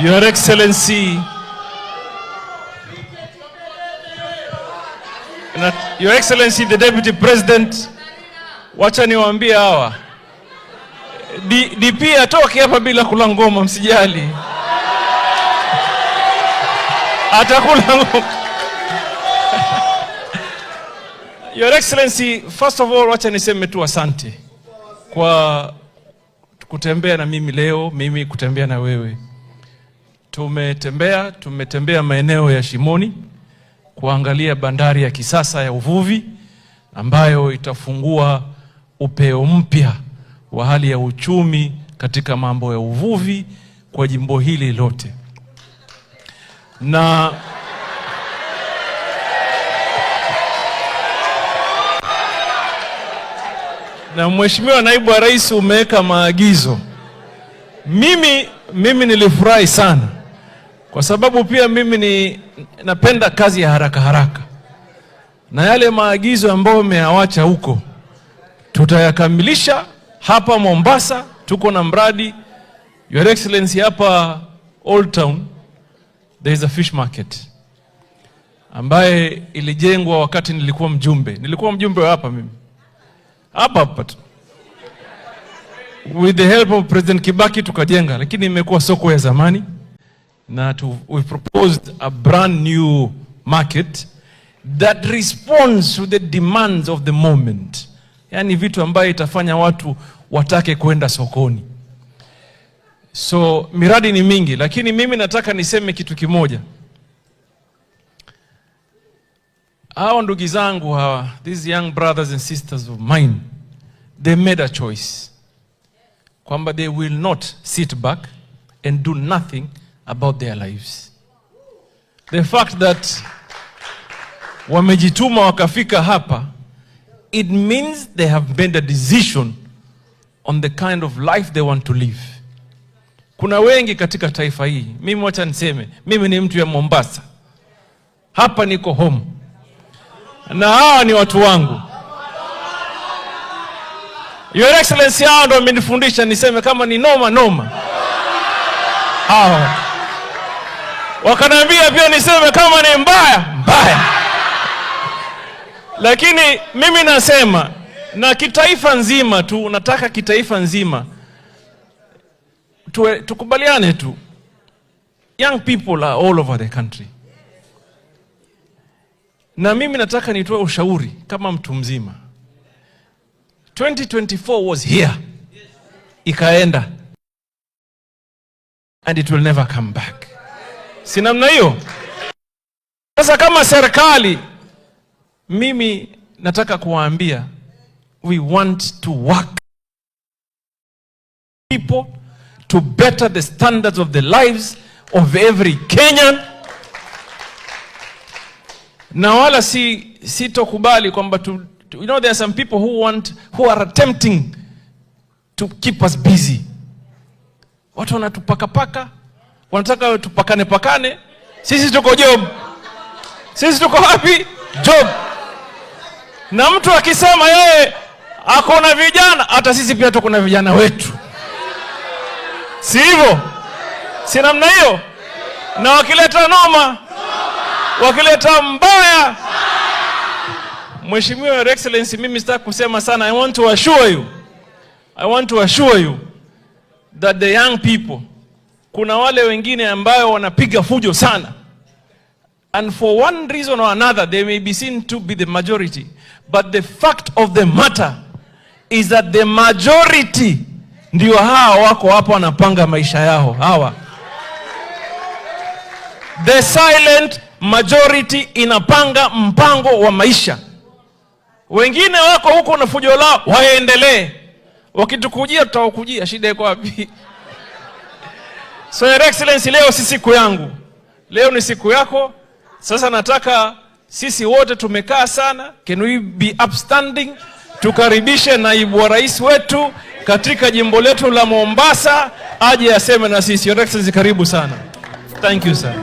Your Excellency, Your Excellency the Deputy President, wacha niwaambie hawa DP atoke hapa bila kula ngoma, msijali. Atakula ngoma. Your Excellency, first of all, wacha niseme tu asante kwa kutembea na mimi leo, mimi kutembea na wewe. Tumetembea maeneo ya Shimoni kuangalia bandari ya kisasa ya uvuvi ambayo itafungua upeo mpya wa hali ya uchumi katika mambo ya uvuvi kwa jimbo hili lote. Na Mheshimiwa Naibu wa Rais umeweka maagizo. Mimi nilifurahi sana kwa sababu pia mimi napenda kazi ya haraka haraka. Na yale maagizo ambayo umeawacha huko tutayakamilisha hapa Mombasa. Tuko na mradi, Your Excellency, hapa Old Town there is a fish market ambaye ilijengwa wakati nilikuwa mjumbe. Nilikuwa mjumbe wa hapa mimi. Hapa tu. With the help of President Kibaki tukajenga, lakini imekuwa soko ya zamani. Na we proposed a brand new market that responds to the demands of the moment. Yani vitu ambaye itafanya watu watake kwenda sokoni. So miradi ni mingi, lakini mimi nataka niseme kitu kimoja. Hao ndugu zangu hawa, these young brothers and sisters of mine, they made a choice. Kwamba they will not sit back and do nothing about their lives. The fact that wamejituma wakafika hapa, it means they have made a decision on the kind of life they want to live. Kuna wengi katika taifa hii. Mimi wacha niseme, mimi ni mtu ya Mombasa. Hapa niko home. Na hawa ni watu wangu. Your Excellency, hao ndio wamenifundisha niseme kama ni noma. Hao. Wakaniambia pia niseme kama ni mbaya. Lakini mimi nasema na kitaifa nzima tu, nataka kitaifa nzima tukubaliane tu. Young people are all over the country. Na mimi nataka nitoe ushauri kama mtu mzima. 2024 was here. Ikaenda. And it will never come back. Si namna hiyo? Sasa kama serikali, mimi nataka kuwaambia, we want to work people to better the standards of the lives of every Kenyan. Na wala sitokubali kwamba you know, there are some people who are attempting to keep us busy. Watu wanatupaka, wanataka tupakane. Sisi tuko job. Sisi tuko happy job. Na mtu akisema yeye ako na vijana, hata sisi pia tuko na vijana wetu. Si hivyo? Si namna hiyo? Na wakileta noma, wakileta mbaya. Mheshimiwa Your Excellency, mimi sitaki kusema sana. I want to assure you that the young people, kuna wale wengine ambao wanapiga fujo sana. And for one reason or another, they may be seen to be the majority. But the fact of the matter is that the majority ndio hawa wako hapo wanapanga maisha yao. Hawa. The silent majority inapanga mpango wa maisha. Wengine wako huko na fujo lao, waendelee. Wakitukujia tutawakujia, shida iko wapi? So Your Excellency, leo si siku yangu. Leo ni siku yako. Sasa nataka sisi wote tumekaa sana. Can we be upstanding? Tukaribishe naibu wa rais wetu katika jimbo letu la Mombasa aje aseme na sisi. Your Excellency, karibu sana. Thank you sir.